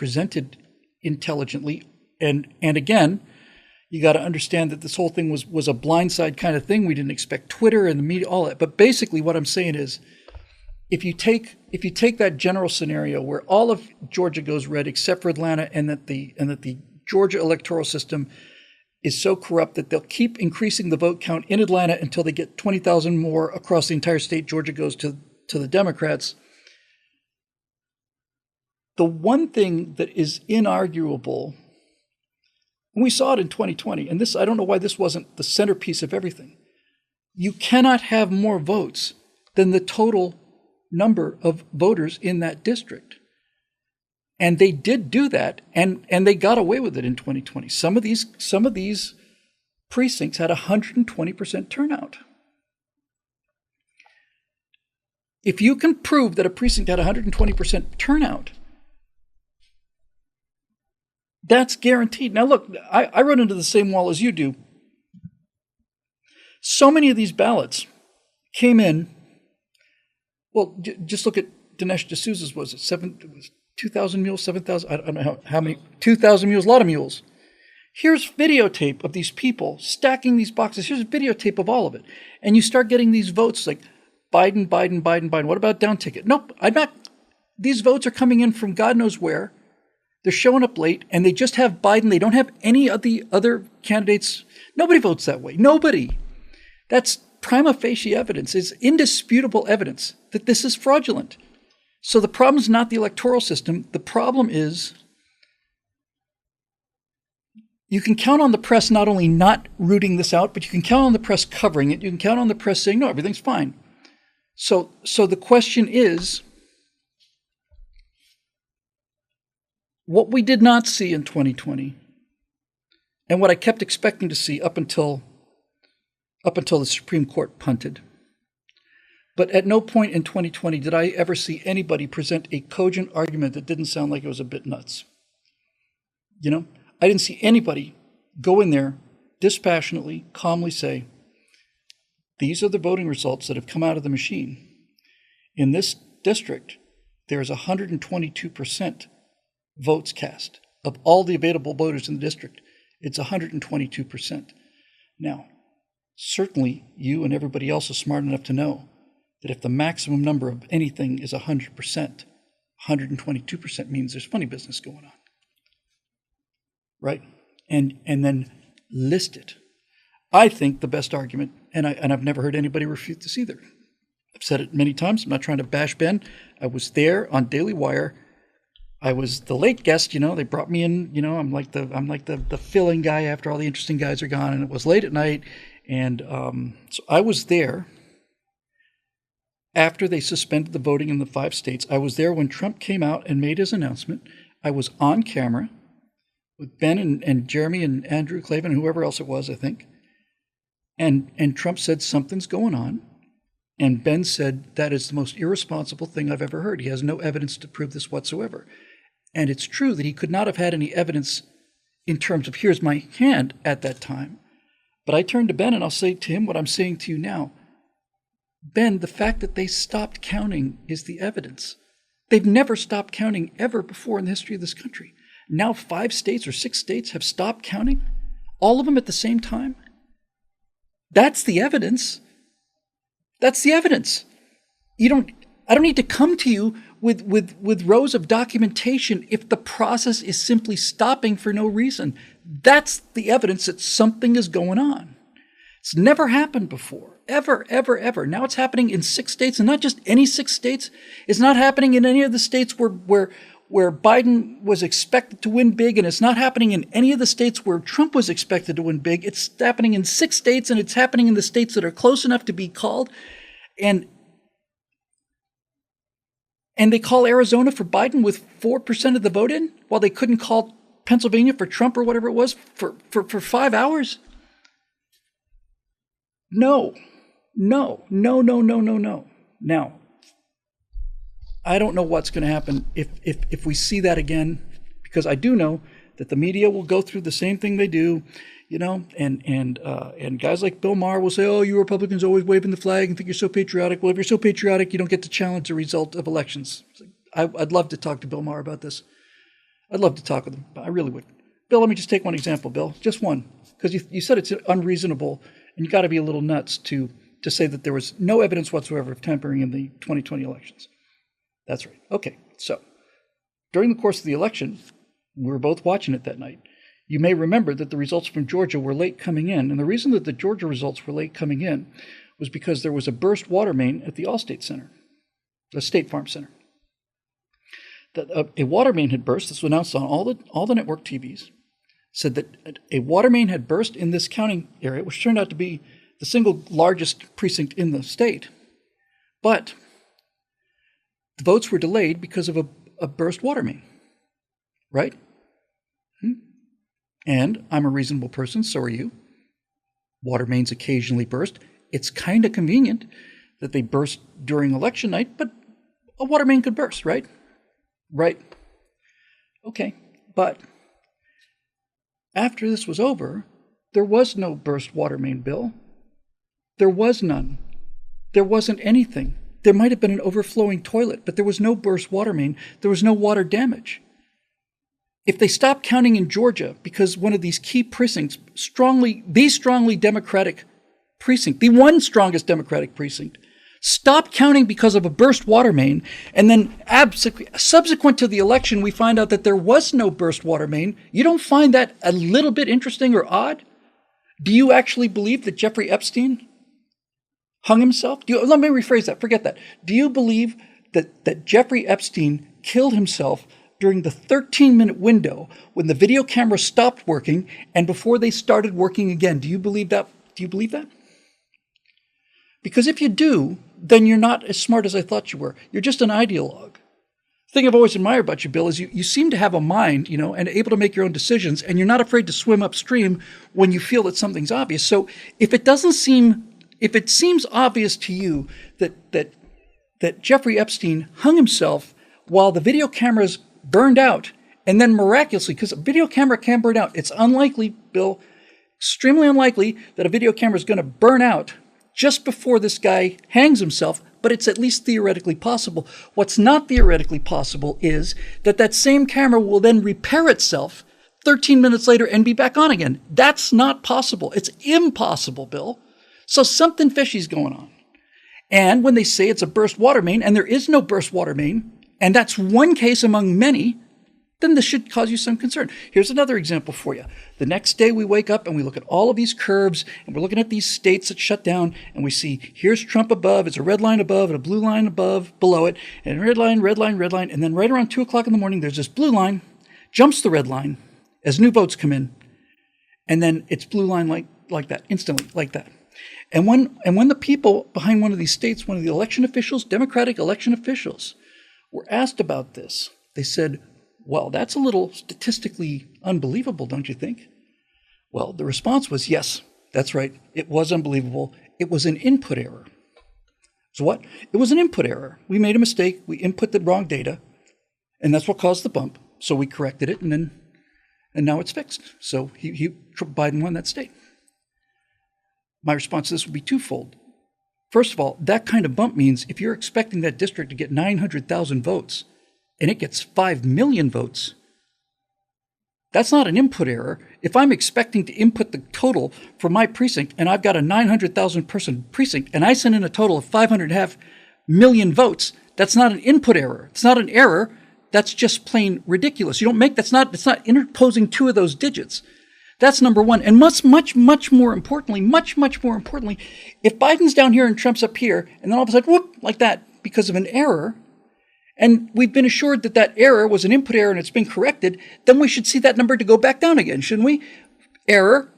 presented intelligently. And again, you got to understand that this whole thing was a blindside kind of thing. We didn't expect Twitter and the media, all that. But basically what I'm saying is, if you take that general scenario where all of Georgia goes red except for Atlanta, and that the Georgia electoral system is so corrupt that they'll keep increasing the vote count in Atlanta until they get 20,000 more across the entire state, Georgia goes to the Democrats. The one thing that is inarguable, and we saw it in 2020, and this, I don't know why this wasn't the centerpiece of everything. You cannot have more votes than the total number of voters in that district. And they did do that, and they got away with it in 2020. Some of these precincts had 120% turnout. If you can prove that a precinct had 120% turnout, that's guaranteed. Now look, I run into the same wall as you do. So many of these ballots came in. Well, just look at Dinesh D'Souza's. Was it 2,000 mules, 7,000? I don't know how many. 2,000 mules, a lot of mules. Here's videotape of these people stacking these boxes. Here's a videotape of all of it. And you start getting these votes like Biden, Biden, Biden, Biden. What about down ticket? Nope, I'm not. These votes are coming in from God knows where. They're showing up late, and they just have Biden. They don't have any of the other candidates. Nobody votes that way. Nobody. That's prima facie evidence. It's indisputable evidence that this is fraudulent. So the problem is not the electoral system. The problem is you can count on the press not only not rooting this out, but you can count on the press covering it. You can count on the press saying, no, everything's fine. So the question is, what we did not see in 2020, and what I kept expecting to see up until the Supreme Court punted. But at no point in 2020 did I ever see anybody present a cogent argument that didn't sound like it was a bit nuts. You know, I didn't see anybody go in there dispassionately, calmly say, these are the voting results that have come out of the machine. In this district, there's 122% votes cast. Of all the available voters in the district, it's 122%. Now, certainly you and everybody else is smart enough to know that if the maximum number of anything is 100%, 122% means there's funny business going on. Right? And then list it. I think the best argument, and I've never heard anybody refute this either. I've said it many times. I'm not trying to bash Ben. I was there on Daily Wire. I was the late guest, you know, they brought me in, you know, I'm like the filling guy after all the interesting guys are gone, and it was late at night. And so I was there after they suspended the voting in the 5 states. I was there when Trump came out and made his announcement. I was on camera with Ben and Jeremy and Andrew Klavan and whoever else it was, I think. And Trump said, something's going on. And Ben said, that is the most irresponsible thing I've ever heard. He has no evidence to prove this whatsoever. And it's true that he could not have had any evidence in terms of here's my hand at that time. But I turned to Ben and I'll say to him what I'm saying to you now. Ben, the fact that they stopped counting is the evidence. They've never stopped counting ever before in the history of this country. Now 5 states or 6 states have stopped counting, all of them at the same time. That's the evidence. That's the evidence. I don't need to come to you with rows of documentation if the process is simply stopping for no reason. That's the evidence that something is going on. It's never happened before, ever, ever, ever. Now it's happening in 6 states, and not just any 6 states. It's not happening in any of the states where Biden was expected to win big, and it's not happening in any of the states where Trump was expected to win big. It's happening in 6 states, and it's happening in the states that are close enough to be called. And they call Arizona for Biden with 4% of the vote in, while they couldn't call Pennsylvania for Trump or whatever it was for 5 hours. No. Now, I don't know what's going to happen if we see that again, because I do know that the media will go through the same thing they do, you know, and guys like Bill Maher will say, oh, you Republicans always waving the flag and think you're so patriotic. Well, if you're so patriotic, you don't get to challenge the result of elections. I'd love to talk to Bill Maher about this. I'd love to talk with them. I really would. Bill, let me just take one example, Bill. Just one. Because you said it's unreasonable, and you got to be a little nuts to say that there was no evidence whatsoever of tampering in the 2020 elections. That's right. Okay, so during the course of the election, we were both watching it that night. You may remember that the results from Georgia were late coming in, and the reason that the Georgia results were late coming in was because there was a burst water main at the Allstate Center, the State Farm Center. That a water main had burst. This was announced on all the network TVs. Said that a water main had burst in this counting area, which turned out to be the single largest precinct in the state. But the votes were delayed because of a burst water main, right? And I'm a reasonable person, so are you. Water mains occasionally burst. It's kind of convenient that they burst during election night, but a water main could burst, right? Right. Okay, but after this was over, there was no burst water main, Bill. There was none. There wasn't anything. There might have been an overflowing toilet, but there was no burst water main. There was no water damage. If they stopped counting in Georgia because one of these key precincts, the strongly Democratic precinct, the one strongest Democratic precinct, stopped counting because of a burst water main, and then subsequent to the election, we find out that there was no burst water main, you don't find that a little bit interesting or odd? Do you actually believe that Jeffrey Epstein hung himself? Let me rephrase that. Forget that. Do you believe that Jeffrey Epstein killed himself during the 13-minute window when the video camera stopped working and before they started working again? Do you believe that? Do you believe that? Because if you do, then you're not as smart as I thought you were. You're just an ideologue. The thing I've always admired about you, Bill, is you seem to have a mind, and able to make your own decisions, and you're not afraid to swim upstream when you feel that something's obvious. So if it seems obvious to you that Jeffrey Epstein hung himself while the video cameras burned out, and then miraculously, because a video camera can burn out, it's unlikely, Bill, extremely unlikely that a video camera is going to burn out just before this guy hangs himself, but it's at least theoretically possible. What's not theoretically possible is that same camera will then repair itself 13 minutes later and be back on again. That's not possible. It's impossible, Bill. So something fishy's going on. And when they say it's a burst water main, and there is no burst water main, and that's one case among many, then this should cause you some concern. Here's another example for you. The next day we wake up and we look at all of these curves, and we're looking at these states that shut down, and we see here's Trump above, it's a red line above and a blue line below it, and red line, and then right around 2 o'clock in the morning, there's this blue line, jumps the red line as new votes come in, and then it's blue line like that, instantly, like that. And when the people behind one of these states, one of the election officials, Democratic election officials, were asked about this, they said, well, that's a little statistically unbelievable, don't you think? Well, the response was, yes, that's right. It was unbelievable. It was an input error. So what? It was an input error. We made a mistake. We input the wrong data, and that's what caused the bump. So we corrected it, and now it's fixed. So Biden won that state. My response to this would be twofold. First of all, that kind of bump means if you're expecting that district to get 900,000 votes, and it gets 5 million votes, that's not an input error. If I'm expecting to input the total for my precinct, and I've got a 900,000 person precinct, and I send in a total of 5.5 million votes, that's not an input error. It's not an error. That's just plain ridiculous. It's not interposing two of those digits. That's number one. And much more importantly, if Biden's down here and Trump's up here, and then all of a sudden, whoop, like that, because of an error, and we've been assured that error was an input error and it's been corrected, then we should see that number to go back down again, shouldn't we? Error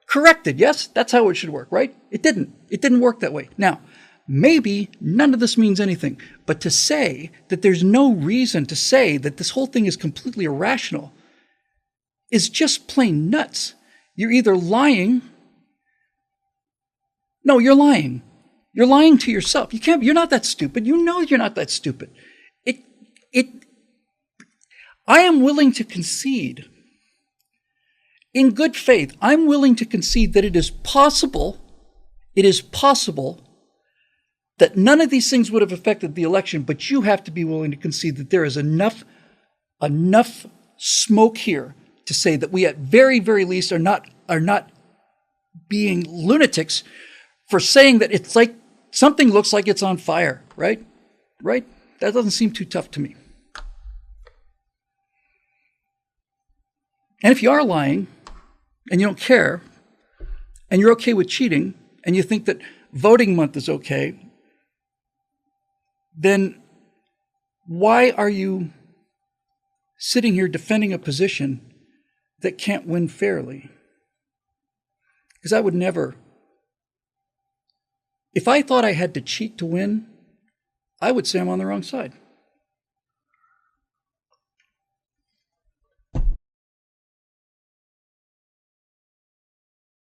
corrected. Yes, that's how it should work, right? It didn't. It didn't work that way. Now, maybe none of this means anything, but to say that there's no reason to say that this whole thing is completely irrational is just plain nuts. You're either lying. No, you're lying. You're lying to yourself. You're not that stupid. You know you're not that stupid. I am willing to concede, in good faith, I'm willing to concede that it is possible that none of these things would have affected the election, but you have to be willing to concede that there is enough smoke here to say that we at very, very least are not being lunatics for saying that it's like something looks like it's on fire, right? Right? That doesn't seem too tough to me. And if you are lying and you don't care and you're okay with cheating and you think that voting month is okay, then why are you sitting here defending a position that can't win fairly? Because I would never. If I thought I had to cheat to win, I would say I'm on the wrong side.